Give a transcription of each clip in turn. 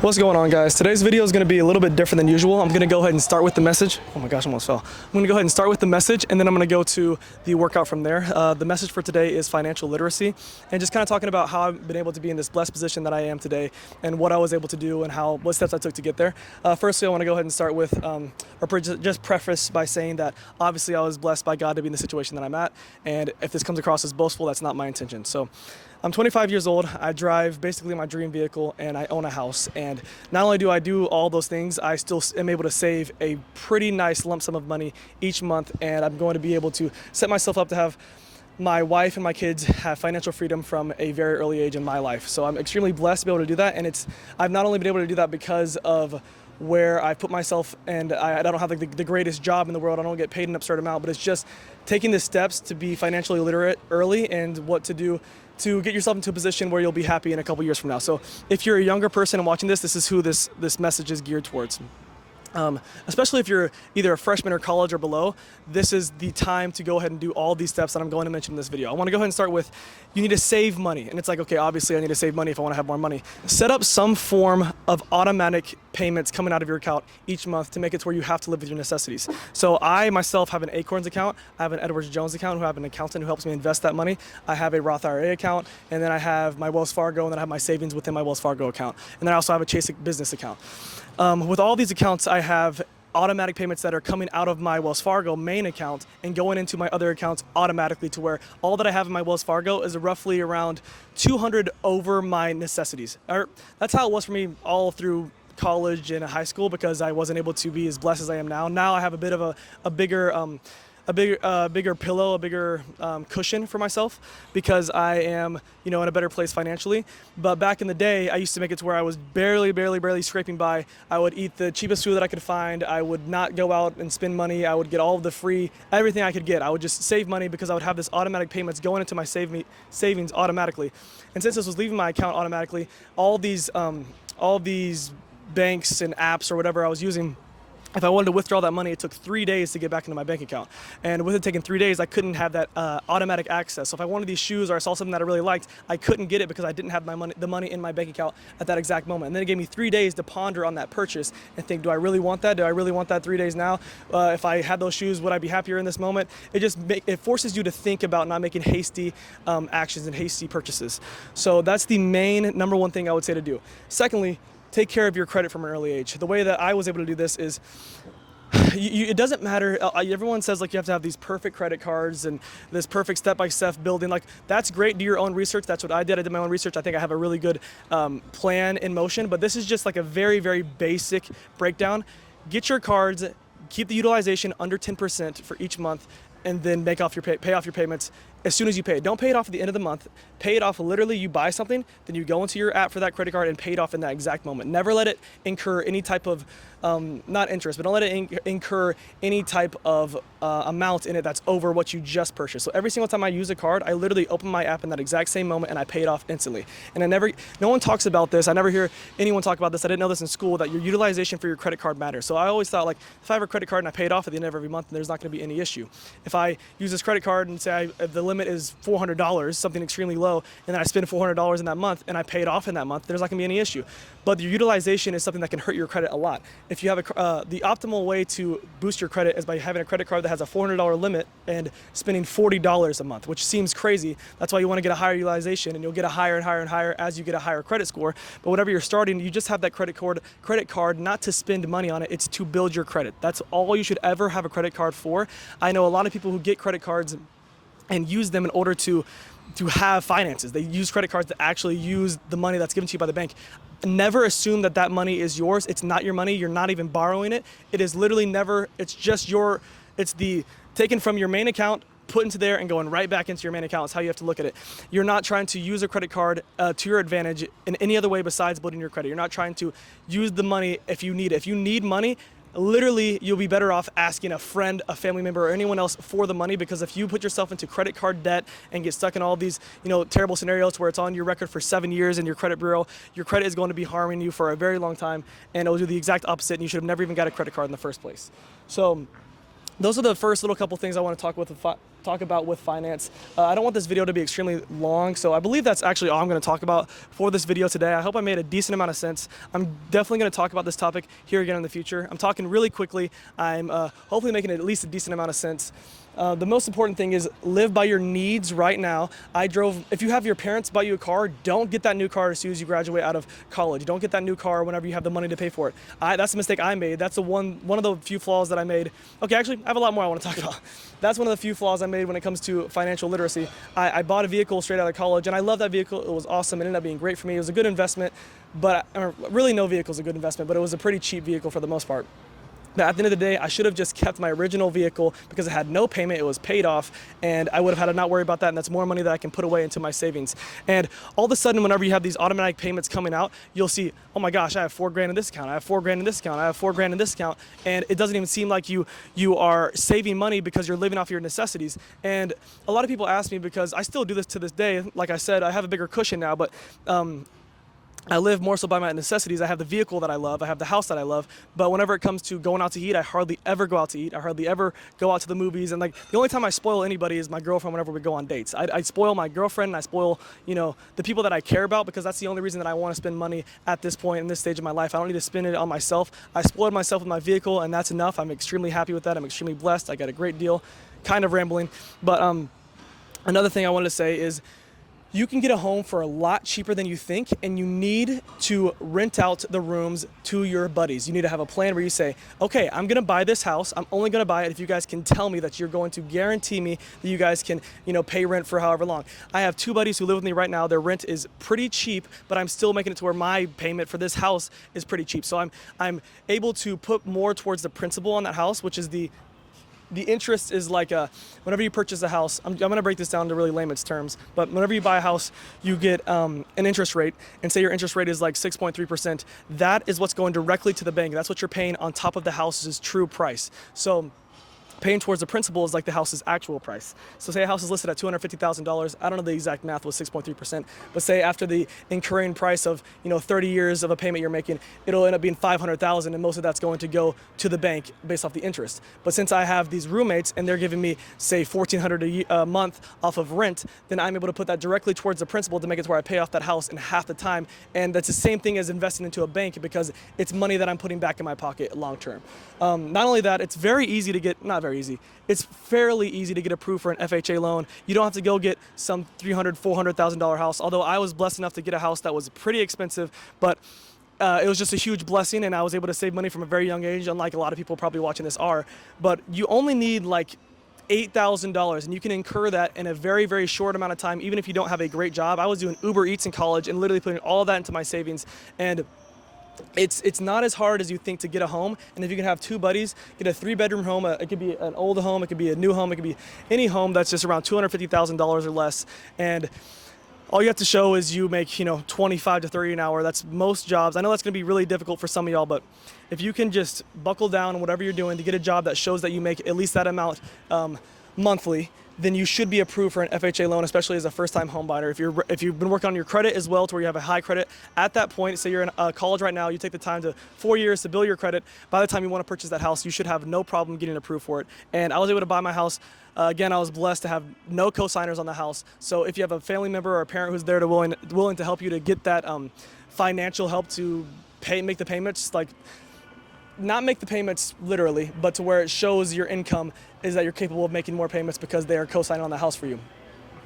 What's going on, guys? Today's video is going to be a little bit different than usual. I'm going to go ahead and start with the message. Oh my gosh, I almost fell. I'm going to go ahead and start with the message, and then I'm going to go to the workout from there. The message for today is financial literacy, and just kind of talking about how I've been able to be in this blessed position that I am today, and what I was able to do, and what steps I took to get there. Firstly, I want to go ahead and start with, just preface by saying that obviously I was blessed by God to be in the situation that I'm at, and if this comes across as boastful, that's not my intention. So, I'm 25 years old, I drive basically my dream vehicle, and I own a house. And not only do I do all those things, I still am able to save a pretty nice lump sum of money each month, and I'm going to be able to set myself up to have my wife and my kids have financial freedom from a very early age in my life. So I'm extremely blessed to be able to do that, and I've not only been able to do that because of where I put myself, and I don't have like the greatest job in the world. I don't get paid an absurd amount, but it's just taking the steps to be financially literate early and what to do to get yourself into a position where you'll be happy in a couple years from now. So if you're a younger person and watching this, this is who this message is geared towards. Especially if you're either a freshman or college or below, this is the time to go ahead and do all these steps that I'm going to mention in this video. I want to go ahead and start with, you need to save money. And it's like, okay, obviously I need to save money if I want to have more money. Set up some form of automatic payments coming out of your account each month to make it to where you have to live with your necessities. So I myself have an Acorns account, I have an Edwards Jones account, who have an accountant who helps me invest that money. I have a Roth IRA account, and then I have my Wells Fargo, and then I have my savings within my Wells Fargo account. And then I also have a Chase business account. With all these accounts, I have automatic payments that are coming out of my Wells Fargo main account and going into my other accounts automatically, to where all that I have in my Wells Fargo is roughly around 200 over my necessities. That's how it was for me all through college and high school, because I wasn't able to be as blessed as I am now. Now I have a bit of a bigger pillow, a bigger cushion for myself, because I am, in a better place financially. But back in the day, I used to make it to where I was barely scraping by. I would eat the cheapest food that I could find. I would not go out and spend money. I would get all of the free, everything I could get. I would just save money because I would have this automatic payments going into my savings automatically. And since this was leaving my account automatically, all these banks and apps or whatever I was using, if I wanted to withdraw that money, it took 3 days to get back into my bank account. And with it taking 3 days, I couldn't have that automatic access. So if I wanted these shoes, or I saw something that I really liked, I couldn't get it because I didn't have the money in my bank account at that exact moment. And then it gave me 3 days to ponder on that purchase and think, do I really want that? Do I really want that 3 days now? If I had those shoes, would I be happier in this moment? It forces you to think about not making hasty actions and hasty purchases. So that's the main number one thing I would say to do. Secondly, take care of your credit from an early age. The way that I was able to do this is, it doesn't matter. Everyone says like you have to have these perfect credit cards and this perfect step-by-step building. Like, that's great. Do your own research. That's what I did. I did my own research. I think I have a really good plan in motion. But this is just like a very basic breakdown. Get your cards. Keep the utilization under 10% for each month, and then pay off your payments as soon as you pay it. Don't pay it off at the end of the month. Pay it off literally. You buy something, then you go into your app for that credit card and pay it off in that exact moment. Never let it incur any type of, not interest, but don't let it incur any type of amount in it that's over what you just purchased. So every single time I use a card, I literally open my app in that exact same moment and I pay it off instantly. And no one talks about this. I never hear anyone talk about this. I didn't know this in school, that your utilization for your credit card matters. So I always thought, like, if I have a credit card and I pay it off at the end of every month, then there's not going to be any issue. If I use this credit card and say if the limit is $400, something extremely low, and then I spend $400 in that month and I pay it off in that month, there's not going to be any issue. But your utilization is something that can hurt your credit a lot. If you have the optimal way to boost your credit is by having a credit card that has a $400 limit and spending $40 a month, which seems crazy. That's why you want to get a higher utilization, and you'll get a higher and higher as you get a higher credit score. But whatever you're starting, you just have that credit card not to spend money on it. It's to build your credit. That's all you should ever have a credit card for. I know a lot of people who get credit cards and use them in order to have finances. They use credit cards to actually use the money that's given to you by the bank. Never assume that money is yours. It's not your money. You're not even borrowing it. It is literally never, it's taken from your main account, put into there, and going right back into your main account. That's how you have to look at it. You're not trying to use a credit card to your advantage in any other way besides building your credit. You're not trying to use the money if you need it. If you need money, literally, you'll be better off asking a friend, a family member, or anyone else for the money, because if you put yourself into credit card debt and get stuck in all these, terrible scenarios where it's on your record for 7 years in your credit bureau, your credit is going to be harming you for a very long time, and it'll do the exact opposite, and you should have never even got a credit card in the first place. So those are the first little couple things I want to talk talk about with finance. I don't want this video to be extremely long, so I believe that's actually all I'm going to talk about for this video today. I hope I made a decent amount of sense. I'm definitely going to talk about this topic here again in the future. I'm talking really quickly. I'm hopefully making at least a decent amount of sense. The most important thing is live by your needs right now. If you have your parents buy you a car, don't get that new car as soon as you graduate out of college. Don't get that new car whenever you have the money to pay for it. That's the mistake I made. That's one of the few flaws that I made. Okay, actually, I have a lot more I want to talk about. That's one of the few flaws I made when it comes to financial literacy. I bought a vehicle straight out of college, and I love that vehicle. It was awesome. It ended up being great for me. It was a good investment, but really no vehicle is a good investment, but it was a pretty cheap vehicle for the most part. At the end of the day, I should have just kept my original vehicle because it had no payment, it was paid off, and I would have had to not worry about that, and that's more money that I can put away into my savings. And all of a sudden, whenever you have these automatic payments coming out, you'll see, oh my gosh, I have $4,000 in this account, I have $4,000 in this account, I have $4,000 in this account, and it doesn't even seem like you are saving money because you're living off your necessities. And a lot of people ask me, because I still do this to this day, like I said, I have a bigger cushion now, but I live more so by my necessities. I have the vehicle that I love. I have the house that I love. But whenever it comes to going out to eat, I hardly ever go out to eat. I hardly ever go out to the movies. And like the only time I spoil anybody is my girlfriend whenever we go on dates. I spoil my girlfriend, and I spoil, the people that I care about, because that's the only reason that I want to spend money at this point in this stage of my life. I don't need to spend it on myself. I spoiled myself with my vehicle, and that's enough. I'm extremely happy with that. I'm extremely blessed. I got a great deal. Kind of rambling. But another thing I wanted to say is, you can get a home for a lot cheaper than you think, and you need to rent out the rooms to your buddies. You need to have a plan where you say, okay, I'm gonna buy this house. I'm only gonna buy it if you guys can tell me that you're going to guarantee me that you guys can, pay rent for however long. I have 2 buddies who live with me right now. Their rent is pretty cheap, but I'm still making it to where my payment for this house is pretty cheap. So I'm able to put more towards the principal on that house, which is the interest is like whenever you purchase a house, I'm going to break this down to really layman's terms, but whenever you buy a house, you get an interest rate, and say your interest rate is like 6.3%. That is what's going directly to the bank. That's what you're paying on top of the house's true price. So paying towards the principal is like the house's actual price. So say a house is listed at $250,000. I don't know the exact math with 6.3%, but say after the incurring price of 30 years of a payment you're making, it'll end up being $500,000, and most of that's going to go to the bank based off the interest. But since I have these roommates and they're giving me say $1,400 a month off of rent, then I'm able to put that directly towards the principal to make it to where I pay off that house in half the time. And that's the same thing as investing into a bank, because it's money that I'm putting back in my pocket long term. Not only that, it's very easy to get, not very easy, it's fairly easy to get approved for an FHA loan. You don't have to go get some $300,000, $400,000 house, although I was blessed enough to get a house that was pretty expensive, but it was just a huge blessing, and I was able to save money from a very young age, unlike a lot of people probably watching this are. But you only need like $8,000, and you can incur that in a very, very short amount of time, even if you don't have a great job. I was doing Uber Eats in college and literally putting all of that into my savings, and it's not as hard as you think to get a home. And if you can have 2 buddies, get a 3-bedroom home, it could be an old home, it could be a new home, it could be any home that's just around $250,000 or less, and all you have to show is you make 25 to 30 an hour. That's most jobs. I know that's going to be really difficult for some of y'all, but if you can just buckle down on whatever you're doing to get a job that shows that you make at least that amount monthly, then you should be approved for an FHA loan, especially as a first-time home buyer. If you've been working on your credit as well to where you have a high credit, at that point, say you're in college right now, you take the time to 4 years to build your credit. By the time you want to purchase that house, you should have no problem getting approved for it. And I was able to buy my house. Again, I was blessed to have no co-signers on the house. So if you have a family member or a parent who's there to willing to help you to get that financial help to make the payments, like not make the payments literally, but to where it shows your income is that you're capable of making more payments because they are co-signing on the house for you.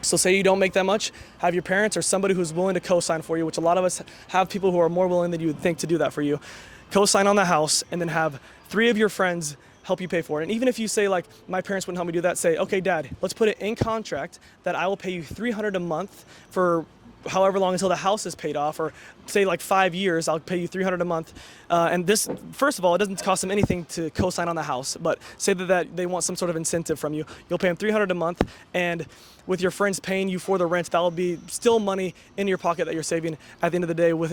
So say you don't make that much, have your parents or somebody who's willing to co-sign for you, which a lot of us have people who are more willing than you would think to do that for you. Co-sign on the house, and then have 3 of your friends help you pay for it. And even if you say like, my parents wouldn't help me do that, say, okay, Dad, let's put it in contract that I will pay you $300 a month for however long until the house is paid off, or say like 5 years, I'll pay you $300 a month. And this, first of all, it doesn't cost them anything to co-sign on the house, but say that they want some sort of incentive from you. You'll pay them $300 a month, and with your friends paying you for the rent, that will be still money in your pocket that you're saving at the end of the day with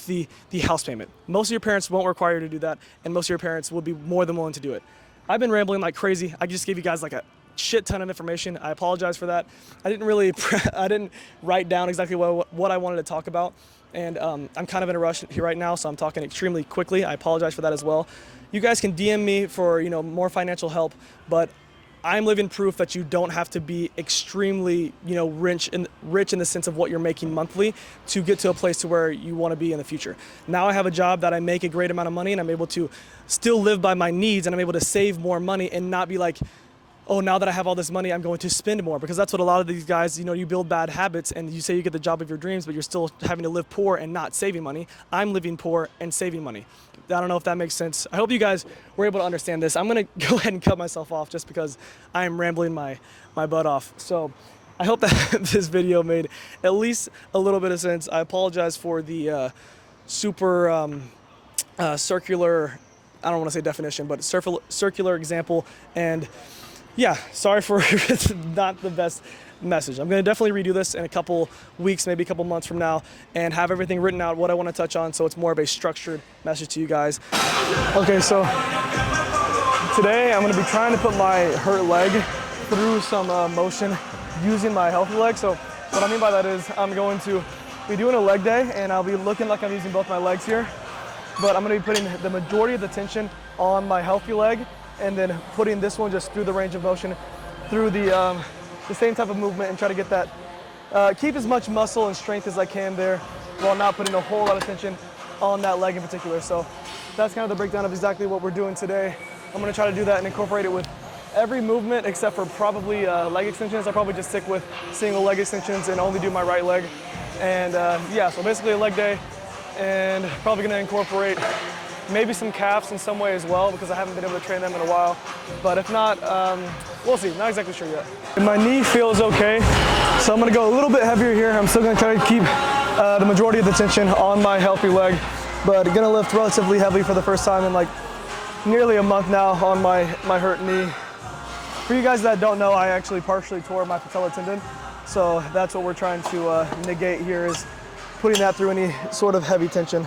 the house payment. Most of your parents won't require you to do that, and most of your parents will be more than willing to do it. I've been rambling like crazy. I just gave you guys like a shit ton of information. I apologize for that. I didn't write down exactly what I wanted to talk about, and I'm kind of in a rush here right now, so I'm talking extremely quickly. I apologize for that as well. You guys can DM me for more financial help, but I'm living proof that you don't have to be extremely, rich in the sense of what you're making monthly to get to a place to where you want to be in the future. Now I have a job that I make a great amount of money, and I'm able to still live by my needs, and I'm able to save more money and not be like, oh, now that I have all this money, I'm going to spend more, because that's what a lot of these guys, you build bad habits and you say you get the job of your dreams, but you're still having to live poor and not saving money. I'm living poor and saving money. I don't know if that makes sense. I hope you guys were able to understand this. I'm gonna go ahead and cut myself off just because I am rambling my butt off. So I hope that this video made at least a little bit of sense. I apologize for the super circular, I don't want to say definition, but circular example. And yeah, sorry for not the best message. I'm going to definitely redo this in a couple weeks, maybe a couple months from now, and have everything written out, what I want to touch on, so it's more of a structured message to you guys. Okay, so today I'm going to be trying to put my hurt leg through some motion using my healthy leg. So what I mean by that is I'm going to be doing a leg day, and I'll be looking like I'm using both my legs here, but I'm going to be putting the majority of the tension on my healthy leg, and then putting this one just through the range of motion, through the same type of movement, and try to get that, keep as much muscle and strength as I can there while not putting a whole lot of tension on that leg in particular. So that's kind of the breakdown of exactly what we're doing today. I'm gonna try to do that and incorporate it with every movement except for probably leg extensions. I'll probably just stick with single leg extensions and only do my right leg. And yeah, so basically a leg day, and probably gonna incorporate maybe some calves in some way as well, because I haven't been able to train them in a while. But if not, we'll see, not exactly sure yet. My knee feels okay, so I'm gonna go a little bit heavier here. I'm still gonna try to keep the majority of the tension on my healthy leg, but gonna lift relatively heavy for the first time in like nearly a month now on my hurt knee. For you guys that don't know, I actually partially tore my patella tendon, so that's what we're trying to negate here, is putting that through any sort of heavy tension.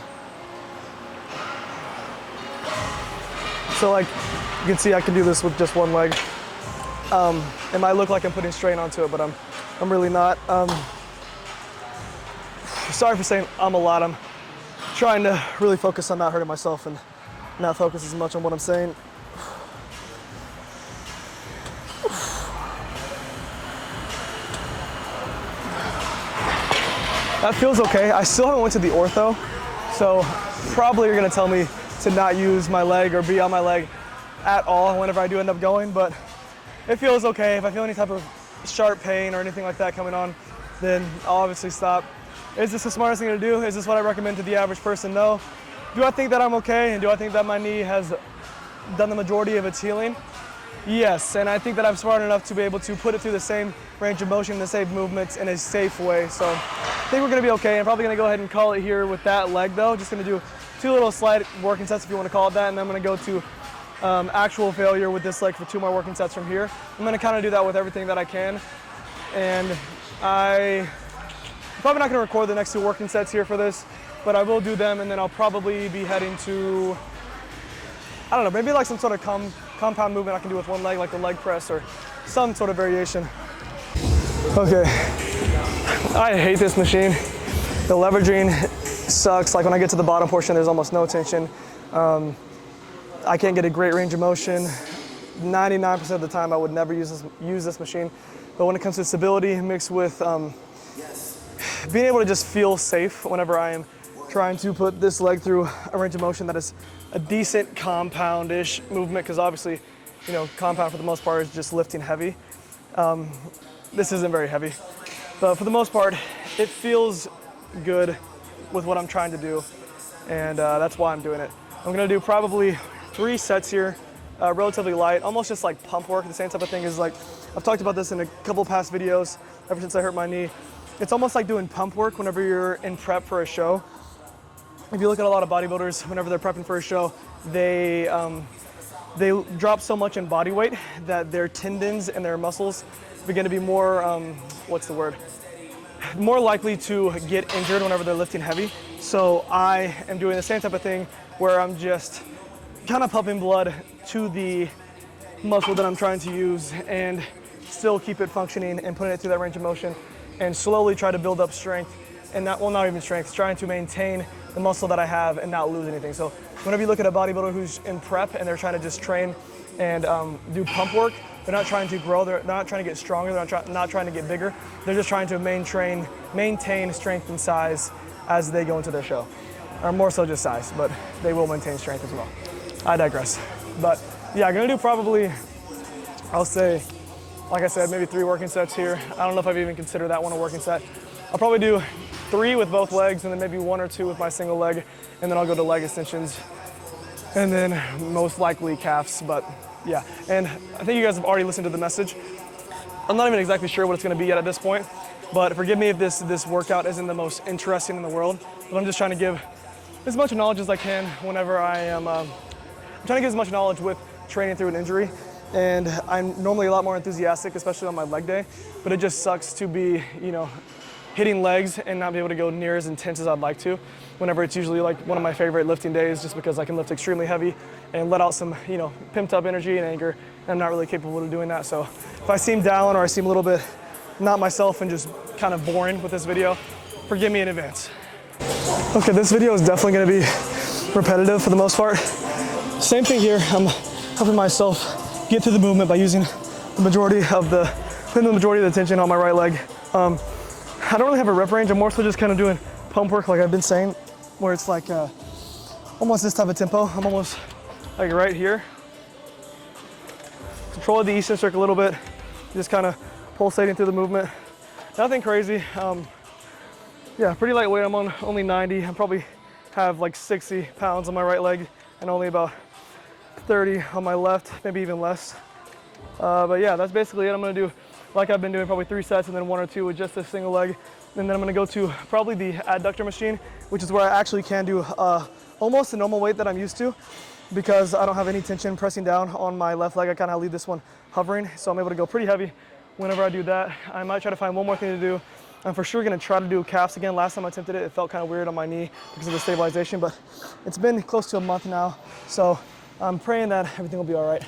So like you can see, I can do this with just one leg. It might look like I'm putting strain onto it, but I'm really not. Sorry for saying a lot. I'm trying to really focus on not hurting myself and not focus as much on what I'm saying. That feels okay. I still haven't went to the ortho, so probably you're gonna tell me to not use my leg or be on my leg at all whenever I do end up going, but it feels okay. If I feel any type of sharp pain or anything like that coming on, then I'll obviously stop. Is this the smartest thing to do? Is this what I recommend to the average person? No. Do I think that I'm okay, and do I think that my knee has done the majority of its healing? Yes, and I think that I'm smart enough to be able to put it through the same range of motion, the same movements in a safe way. So I think we're gonna be okay. I'm probably gonna go ahead and call it here with that leg though. Just gonna do 2 little slight working sets, if you want to call it that, and then I'm going to go to actual failure with this leg for 2 more working sets from here. I'm going to kind of do that with everything that I can, and I'm probably not going to record the next 2 working sets here for this, but I will do them, and then I'll probably be heading to, I don't know, maybe like some sort of compound movement I can do with one leg, like the leg press or some sort of variation. Okay, I hate this machine. The leveraging sucks. Like when I get to the bottom portion, there's almost no tension. I can't get a great range of motion. 99% of the time I would never use this machine. But when it comes to stability mixed with being able to just feel safe whenever I am trying to put this leg through a range of motion that is a decent compound-ish movement, because obviously, compound for the most part is just lifting heavy. This isn't very heavy, but for the most part, it feels good with what I'm trying to do, and that's why I'm doing it. I'm gonna do probably 3 sets here, relatively light, almost just like pump work. The same type of thing is like, I've talked about this in a couple past videos ever since I hurt my knee. It's almost like doing pump work whenever you're in prep for a show. If you look at a lot of bodybuilders, whenever they're prepping for a show, they drop so much in body weight that their tendons and their muscles begin to be more, more likely to get injured whenever they're lifting heavy. So I am doing the same type of thing where I'm just kind of pumping blood to the muscle that I'm trying to use and still keep it functioning and putting it through that range of motion, and slowly try to build up strength, and not even strength, trying to maintain the muscle that I have and not lose anything. So whenever you look at a bodybuilder who's in prep and they're trying to just train and do pump work, they're not trying to grow, they're not trying to get stronger, they're not trying to get bigger. They're just trying to maintain strength and size as they go into their show. Or more so just size, but they will maintain strength as well. I digress. But yeah, I'm gonna do probably, I'll say, like I said, maybe 3 working sets here. I don't know if I've even considered that one a working set. I'll probably do 3 with both legs and then maybe 1 or 2 with my single leg, and then I'll go to leg extensions and then most likely calves. But yeah, and I think you guys have already listened to the message. I'm not even exactly sure what it's gonna be yet at this point, but forgive me if this workout isn't the most interesting in the world, but I'm just trying to give as much knowledge as I can whenever I am, I'm trying to get as much knowledge with training through an injury. And I'm normally a lot more enthusiastic, especially on my leg day, but it just sucks to be, you know, hitting legs and not be able to go near as intense as I'd like to, whenever it's usually like one of my favorite lifting days, just because I can lift extremely heavy and let out some, you know, pimped up energy and anger, and I'm not really capable of doing that. So if I seem down or I seem a little bit not myself and just kind of boring with this video, forgive me in advance. Okay, this video is definitely gonna be repetitive for the most part. Same thing here, I'm helping myself get through the movement by using the majority of the tension on my right leg. I don't really have a rep range. I'm more so just kind of doing pump work like I've been saying, where it's like almost this type of tempo. I'm almost like right here. Control the eccentric a little bit, just kind of pulsating through the movement. Nothing crazy. Yeah, pretty lightweight. I'm on only 90. I probably have like 60 pounds on my right leg and only about 30 on my left, maybe even less. But yeah, that's basically it. I'm gonna do, like I've been doing, probably 3 sets and then 1 or 2 with just a single leg. And then I'm gonna go to probably the adductor machine, which is where I actually can do almost the normal weight that I'm used to, because I don't have any tension pressing down on my left leg. I kind of leave this one hovering, so I'm able to go pretty heavy whenever I do that. I might try to find one more thing to do. I'm for sure gonna try to do calves again. Last time I attempted it, it felt kind of weird on my knee because of the stabilization, but it's been close to a month now, so I'm praying that everything will be all right.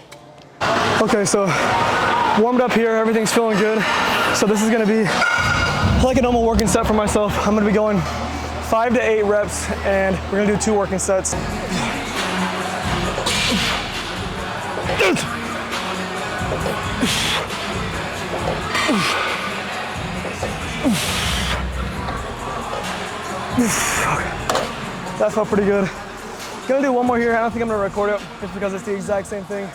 Okay, so warmed up here, everything's feeling good. So this is gonna be like a normal working set for myself. I'm gonna be going 5 to 8 reps, and we're gonna do 2 working sets. That felt pretty good. Gonna do one more here. I don't think I'm gonna record it just because it's the exact same thing.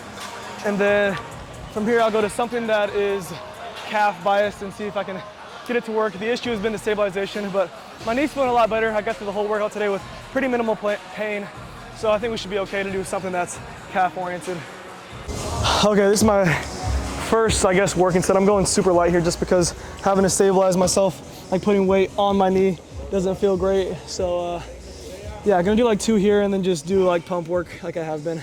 And then from here, I'll go to something that is calf biased and see if I can get it to work. The issue has been the stabilization, but my knee's feeling a lot better. I got through the whole workout today with pretty minimal pain. So I think we should be okay to do something that's calf oriented. Okay, this is my first, I guess, working set. I'm going super light here just because having to stabilize myself, like putting weight on my knee, doesn't feel great. So yeah, I'm gonna do like 2 here and then just do like pump work like I have been.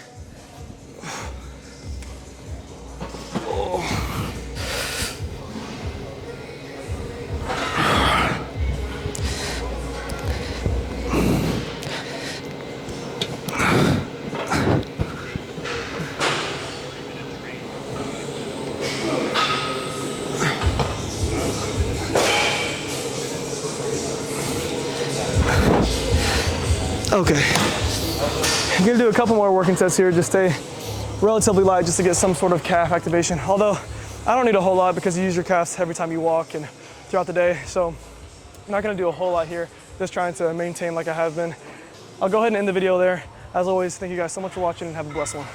Okay, I'm gonna do a couple more working sets here, just stay relatively light just to get some sort of calf activation. Although I don't need a whole lot because you use your calves every time you walk and throughout the day. So I'm not gonna do a whole lot here, just trying to maintain like I have been. I'll go ahead and end the video there. As always, thank you guys so much for watching and have a blessed one.